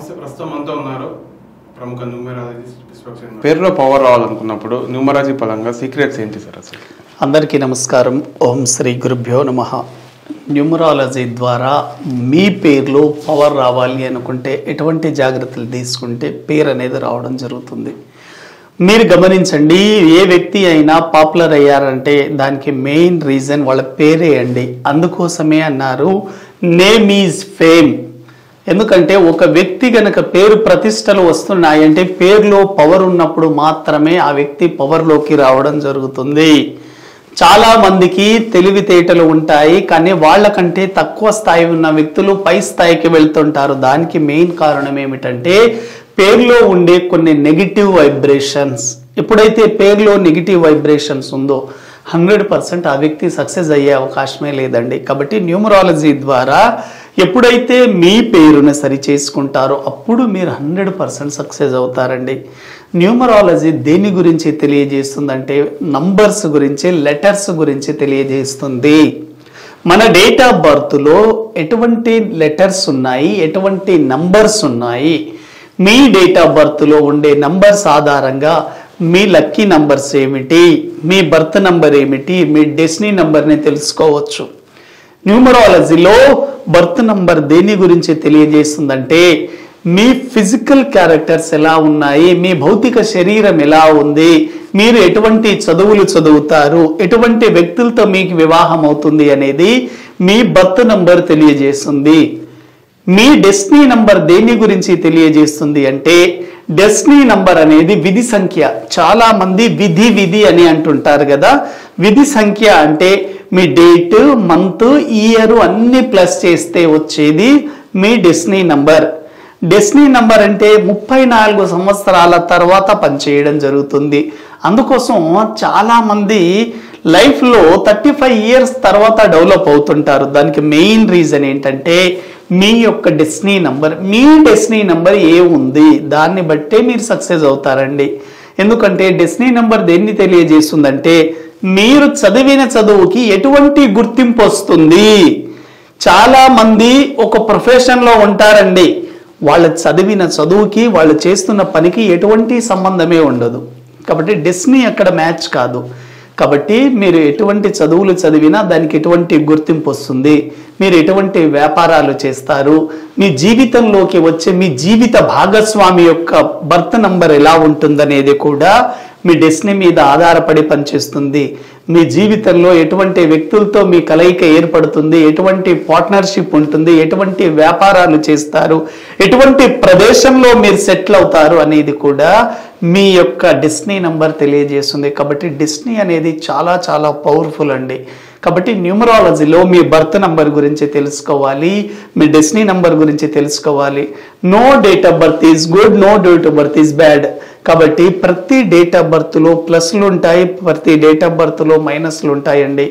నమస్తే. ప్రస్తుతం మనతో ఉన్నారు ప్రముఖ న్యూమరాలజిస్ట్. పేరులో పవర్ రావాలనుకున్నప్పుడు న్యూమరాలజీ పరంగా సీక్రెట్స్ ఏంటి సార్ అసలు? అందరికీ నమస్కారం. ఓం శ్రీ గురుభ్యో నమః. న్యూమరాలజీ ద్వారా మీ పేరులో పవర్ రావాలి అనుకుంటే ఎటువంటి జాగ్రత్తలు తీసుకుంటే పేరు అనేది రావడం జరుగుతుంది. మీరు గమనించండి, ఏ వ్యక్తి అయినా పాపులర్ అయ్యారంటే దానికి మెయిన్ రీజన్ వాళ్ళ పేరే అండి. అందుకోసమే అన్నారు నేమ్ ఈజ్ ఫేమ్. ఎందుకంటే ఒక వ్యక్తి గనక పేరు ప్రతిష్టలు వస్తున్నాయంటే పేరులో పవర్ ఉన్నప్పుడు మాత్రమే ఆ వ్యక్తి పవర్లోకి రావడం జరుగుతుంది. చాలా మందికి తెలివితేటలు ఉంటాయి, కానీ వాళ్ళకంటే తక్కువ స్థాయి ఉన్న వ్యక్తులు పై స్థాయికి వెళ్తుంటారు. దానికి మెయిన్ కారణం ఏమిటంటే పేరులో ఉండే కొన్ని నెగిటివ్ వైబ్రేషన్స్. ఎప్పుడైతే పేరులో నెగిటివ్ వైబ్రేషన్స్ ఉందో 100% ఆ వ్యక్తి సక్సెస్ అయ్యే అవకాశమే లేదండి. కాబట్టి న్యూమరాలజీ ద్వారా ఎప్పుడైతే మీ పేరును సరి చేసుకుంటారో అప్పుడు మీరు 100% సక్సెస్ అవుతారండి. న్యూమరాలజీ దేని గురించి తెలియజేస్తుందంటే నంబర్స్ గురించి, లెటర్స్ గురించి తెలియజేస్తుంది. మన డేట్ ఆఫ్ బర్త్లో ఎటువంటి లెటర్స్ ఉన్నాయి, ఎటువంటి నంబర్స్ ఉన్నాయి, మీ డేట్ ఆఫ్ బర్త్లో ఉండే నంబర్స్ ఆధారంగా మీ లక్కీ నంబర్స్ ఏమిటి, మీ బర్త్ నంబర్ ఏమిటి, మీ డెస్టినీ నంబర్ని తెలుసుకోవచ్చు. న్యూమరాలజీలో బర్త్ నంబర్ దేని గురించి తెలియజేస్తుందంటే మీ ఫిజికల్ క్యారెక్టర్స్ ఎలా ఉన్నాయి, మీ భౌతిక శరీరం ఎలా ఉంది, మీరు ఎటువంటి చదువులు చదువుతారు, ఎటువంటి వ్యక్తులతో మీకు వివాహం అవుతుంది అనేది మీ బర్త్ నంబర్ తెలియజేస్తుంది. మీ డెస్టినీ నంబర్ దేని గురించి తెలియజేస్తుంది అంటే డెస్టినీ నంబర్ అనేది విధి సంఖ్య. చాలా మంది విధి అని అంటుంటారు కదా. విధి సంఖ్య అంటే మీ డేట్, మంత్, ఇయర్ అన్ని ప్లస్ చేస్తే వచ్చేది మీ డెస్టినీ నంబర్. డెస్టినీ నంబర్ అంటే 34 సంవత్సరాల తర్వాత పనిచేయడం జరుగుతుంది. అందుకోసం చాలా మంది లైఫ్లో 35 ఇయర్స్ తర్వాత డెవలప్ అవుతుంటారు. దానికి మెయిన్ రీజన్ ఏంటంటే మీ యొక్క డెస్టినీ నంబర్. మీ డెస్టినీ నంబర్ ఏముంది దాన్ని బట్టే మీరు సక్సెస్ అవుతారండి. ఎందుకంటే డెస్టినీ నంబర్ దేన్ని తెలియజేస్తుందంటే మీరు చదివిన చదువుకి ఎటువంటి గుర్తింపు వస్తుంది. చాలా మంది ఒక ప్రొఫెషన్లో ఉంటారండి, వాళ్ళ చదివిన చదువుకి వాళ్ళు చేస్తున్న పనికి ఎటువంటి సంబంధమే ఉండదు. కాబట్టి డెస్టినీ అక్కడ మ్యాచ్ కాదు. కాబట్టి మీరు ఎటువంటి చదువులు చదివినా దానికి ఎటువంటి గుర్తింపు వస్తుంది, మీరు ఎటువంటి వ్యాపారాలు చేస్తారు, మీ జీవితంలోకి వచ్చే మీ జీవిత భాగస్వామి యొక్క బర్త్ నంబర్ ఎలా ఉంటుందనేది కూడా మీ డెస్టినీ మీద ఆధారపడి పనిచేస్తుంది. మీ జీవితంలో ఎటువంటి వ్యక్తులతో మీ కలయిక ఏర్పడుతుంది, ఎటువంటి పార్ట్నర్షిప్ ఉంటుంది, ఎటువంటి వ్యాపారాలు చేస్తారు, ఎటువంటి ప్రదేశంలో మీరు సెటిల్ అవుతారు అనేది కూడా మీ యొక్క డెస్టినీ నంబర్ తెలియజేస్తుంది. కాబట్టి డెస్టినీ అనేది చాలా చాలా పవర్ఫుల్ అండి. కాబట్టి న్యూమరాలజీలో మీ బర్త్ నంబర్ గురించి తెలుసుకోవాలి, మీ డెస్టినీ నంబర్ గురించి తెలుసుకోవాలి. No date of birth is good, no date of birth is bad. కాబట్టి ప్రతి డేట్ ఆఫ్ బర్త్లో ప్లస్లు ఉంటాయి, ప్రతి డేట్ ఆఫ్ బర్త్లో మైనస్లు ఉంటాయండి.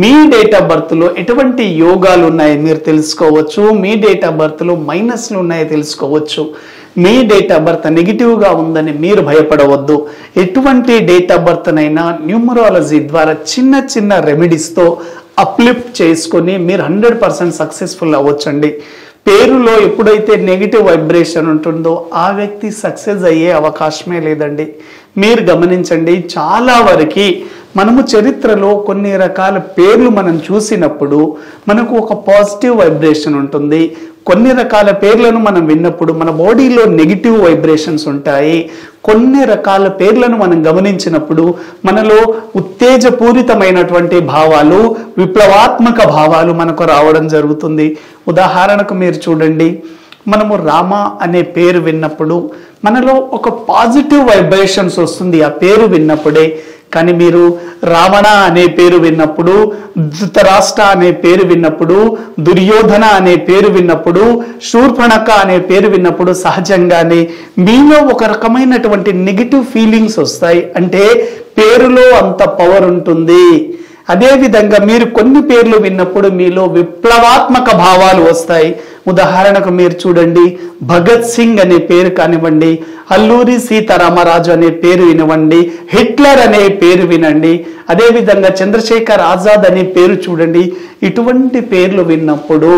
మీ డేట్ ఆఫ్ బర్త్లో ఎటువంటి యోగాలు ఉన్నాయి మీరు తెలుసుకోవచ్చు, మీ డేట్ ఆఫ్ బర్త్లో మైనస్లు ఉన్నాయో తెలుసుకోవచ్చు. మీ డేట్ ఆఫ్ బర్త్ నెగిటివ్గా ఉందని మీరు భయపడవద్దు. ఎటువంటి డేట్ ఆఫ్ బర్త్నైనా న్యూమరాలజీ ద్వారా చిన్న చిన్న రెమెడీస్తో అప్లిఫ్ట్ చేసుకొని మీరు 100% సక్సెస్ఫుల్ అవ్వచ్చండి. పేరులో ఎప్పుడైతే నెగిటివ్ వైబ్రేషన్ ఉంటుందో ఆ వ్యక్తి సక్సెస్ అయ్యే అవకాశమే లేదండి. మీరు గమనించండి, చాలా వరకు మనము చరిత్రలో కొన్ని రకాల పేర్లు మనం చూసినప్పుడు మనకు ఒక పాజిటివ్ వైబ్రేషన్ ఉంటుంది. కొన్ని రకాల పేర్లను మనం విన్నప్పుడు మన బాడీలో నెగిటివ్ వైబ్రేషన్స్ ఉంటాయి. కొన్ని రకాల పేర్లను మనం గమనించినప్పుడు మనలో ఉత్తేజపూరితమైనటువంటి భావాలు, విప్లవాత్మక భావాలు మనకు రావడం జరుగుతుంది. ఉదాహరణకు మీరు చూడండి, మనము రామ అనే పేరు విన్నప్పుడు మనలో ఒక పాజిటివ్ వైబ్రేషన్స్ వస్తుంది ఆ పేరు విన్నప్పుడే. కానీ మీరు రావణ అనే పేరు విన్నప్పుడు, ధృతరాష్ట్ర అనే పేరు విన్నప్పుడు, దుర్యోధన అనే పేరు విన్నప్పుడు, శూర్పణఖ అనే పేరు విన్నప్పుడు సహజంగానే మీలో ఒక రకమైనటువంటి నెగిటివ్ ఫీలింగ్స్ వస్తాయి. అంటే పేరులో అంత పవర్ ఉంటుంది. అదేవిధంగా మీరు కొన్ని పేర్లు విన్నప్పుడు మీలో విప్లవాత్మక భావాలు వస్తాయి. ఉదాహరణకు మీరు చూడండి, భగత్ సింగ్ అనే పేరు కానివ్వండి, అల్లూరి సీతారామరాజు అనే పేరు వినవండి, హిట్లర్ అనే పేరు వినండి, అదేవిధంగా చంద్రశేఖర్ ఆజాద్ అనే పేరు చూడండి. ఇటువంటి పేర్లు విన్నప్పుడు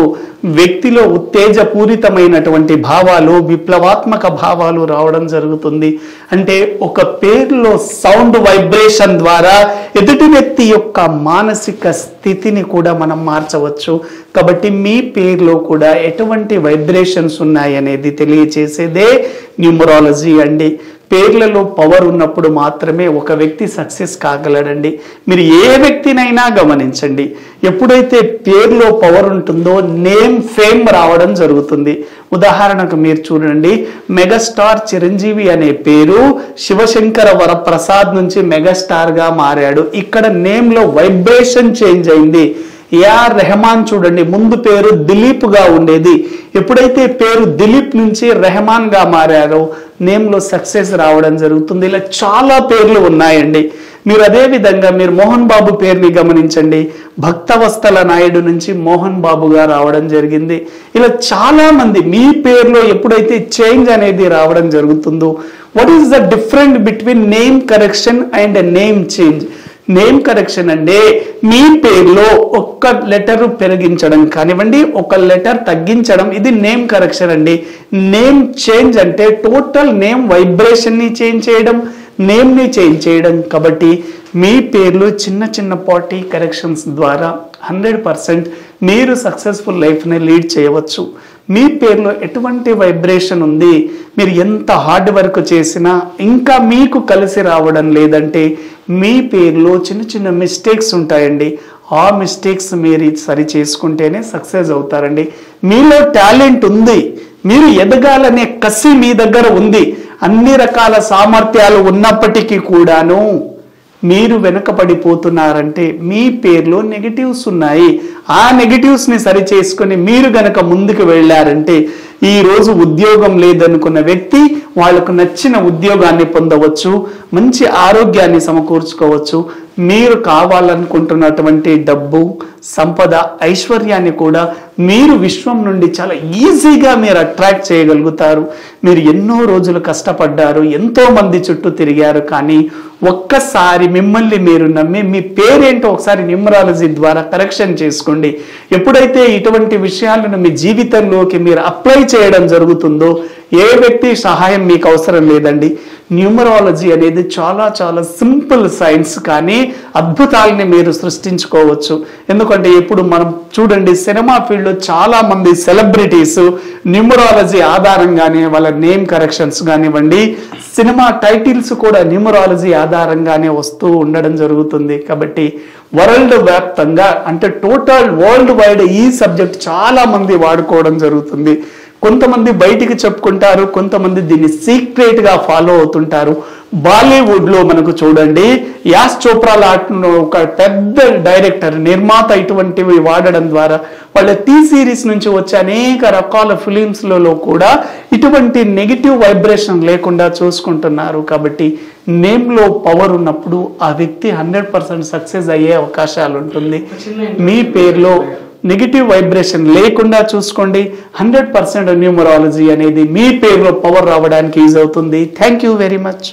వ్యక్తిలో ఉత్తేజపూరితమైనటువంటి భావాలు, విప్లవాత్మక భావాలు రావడం జరుగుతుంది. అంటే ఒక పేరులో సౌండ్ వైబ్రేషన్ ద్వారా ఎదుటి వ్యక్తి యొక్క మానసిక స్థితిని కూడా మనం మార్చవచ్చు. కాబట్టి మీ పేరులో కూడా ఎటువంటి వైబ్రేషన్స్ ఉన్నాయనేది తెలియచేసేదే న్యూమరాలజీ అండి. పేర్లలో పవర్ ఉన్నప్పుడు మాత్రమే ఒక వ్యక్తి సక్సెస్ కాగలడండి. మీరు ఏ వ్యక్తినైనా గమనించండి, ఎప్పుడైతే పేర్లో పవర్ ఉంటుందో నేమ్ ఫేమ్ రావడం జరుగుతుంది. ఉదాహరణకు మీరు చూడండి, మెగాస్టార్ చిరంజీవి అనే పేరు శివశంకర వరప్రసాద్ నుంచి మెగాస్టార్గా మారాడు. ఇక్కడ నేమ్లో వైబ్రేషన్ చేంజ్ అయింది. ఏఆర్ రెహమాన్ చూడండి, ముందు పేరు దిలీప్ గా ఉండేది. ఎప్పుడైతే పేరు దిలీప్ నుంచి రెహమాన్ గా మారారో నేమ్లో సక్సెస్ రావడం జరుగుతుంది. ఇలా చాలా పేర్లు ఉన్నాయండి. మీరు అదే విధంగా మీరు మోహన్ బాబు పేరుని గమనించండి, భక్తవత్సల నాయుడు నుంచి మోహన్ బాబుగా రావడం జరిగింది. ఇలా చాలా మంది మీ పేరులో ఎప్పుడైతే చేంజ్ అనేది రావడం జరుగుతుందో, what is the different between name correction and name change? Name correction అంటే మీ పేరులో ఒక్క లెటర్ పెరిగించడం కానివ్వండి, ఒక లెటర్ తగ్గించడం, ఇది నేమ్ కరెక్షన్ అండి. నేమ్ చేంజ్ అంటే టోటల్ నేమ్ వైబ్రేషన్ ని చేంజ్ చేయడం, నేమ్ ని చేంజ్ చేయడం. కాబట్టి మీ పేర్లు చిన్న చిన్నపాటి కరెక్షన్స్ ద్వారా 100% మీరు సక్సెస్ఫుల్ లైఫ్ని లీడ్ చేయవచ్చు. మీ పేరులో ఎటువంటి వైబ్రేషన్ ఉంది, మీరు ఎంత హార్డ్ వర్క్ చేసినా ఇంకా మీకు కలిసి రావడం లేదంటే మీ పేరులో చిన్న చిన్న మిస్టేక్స్ ఉంటాయండి. ఆ మిస్టేక్స్ మీరు సరి చేసుకుంటేనే సక్సెస్ అవుతారండి. మీలో టాలెంట్ ఉంది, మీరు ఎదగాలనే కసి మీ దగ్గర ఉంది, అన్ని రకాల సామర్థ్యాలు ఉన్నప్పటికీ కూడాను మీరు వెనకబడిపోతున్నారంటే మీ పేరులో నెగిటివ్స్ ఉన్నాయి. ఆ నెగిటివ్స్ని సరి చేసుకొని మీరు గనక ముందుకు వెళ్ళారంటే ఈ రోజు ఉద్యోగం లేదనుకున్న వ్యక్తి వాళ్ళకు నచ్చిన ఉద్యోగాన్ని పొందవచ్చు, మంచి ఆరోగ్యాన్ని సమకూర్చుకోవచ్చు. మీరు కావాలనుకుంటున్నటువంటి డబ్బు, సంపద, ఐశ్వర్యాన్ని కూడా మీరు విశ్వం నుండి చాలా ఈజీగా మీరు అట్రాక్ట్ చేయగలుగుతారు. మీరు ఎన్నో రోజులు కష్టపడ్డారు, ఎంతో మంది చుట్టూ తిరిగారు, కానీ ఒక్కసారి మిమ్మల్ని మీరు నమ్మి మీ పేరేంటో ఒకసారి న్యూమరాలజీ ద్వారా కరెక్షన్ చేసుకోండి. ఎప్పుడైతే ఇటువంటి విషయాలను మీ జీవితంలోకి మీరు అప్లై చేయడం జరుగుతుందో ఏ వ్యక్తి సహాయం మీకు అవసరం లేదండి. న్యూమరాలజీ అనేది చాలా చాలా సింపుల్ సైన్స్, కానీ అద్భుతాలని మీరు సృష్టించుకోవచ్చు. ఎందుకంటే ఇప్పుడు మనం చూడండి, సినిమా ఫీల్డ్లో చాలా మంది సెలబ్రిటీస్ న్యూమరాలజీ ఆధారంగానే వాళ్ళ నేమ్ కరెక్షన్స్ కానివ్వండి, సినిమా టైటిల్స్ కూడా న్యూమరాలజీ ఆధారంగానే వస్తూ ఉండడం జరుగుతుంది. కాబట్టి వరల్డ్ వ్యాప్తంగా అంటే టోటల్ వరల్డ్ వైడ్ ఈ సబ్జెక్ట్ చాలా మంది వాడుకోవడం జరుగుతుంది. కొంతమంది బయటికి చెప్పుకుంటారు, కొంతమంది దీన్ని సీక్రెట్ గా ఫాలో అవుతుంటారు. బాలీవుడ్ లో మనకు చూడండి, యాష్ చోప్రా లాంటి ఒక పెద్ద డైరెక్టర్, నిర్మాత ఇటువంటివి వాడడం ద్వారా వాళ్ళ టీ సిరీస్ నుంచి వచ్చే అనేక రకాల ఫిలిమ్స్లలో కూడా ఇటువంటి నెగిటివ్ వైబ్రేషన్ లేకుండా చూసుకుంటున్నారు. కాబట్టి నేమ్లో పవర్ ఉన్నప్పుడు ఆ వ్యక్తి 100% సక్సెస్ అయ్యే అవకాశాలు ఉంటుంది. మీ పేరులో నెగిటివ్ వైబ్రేషన్ లేకుండా చూసుకోండి. 100% న్యూమరాలజీ అనేది మీ పేరులో పవర్ రావడానికి యూజ్ అవుతుంది. Thank you very much.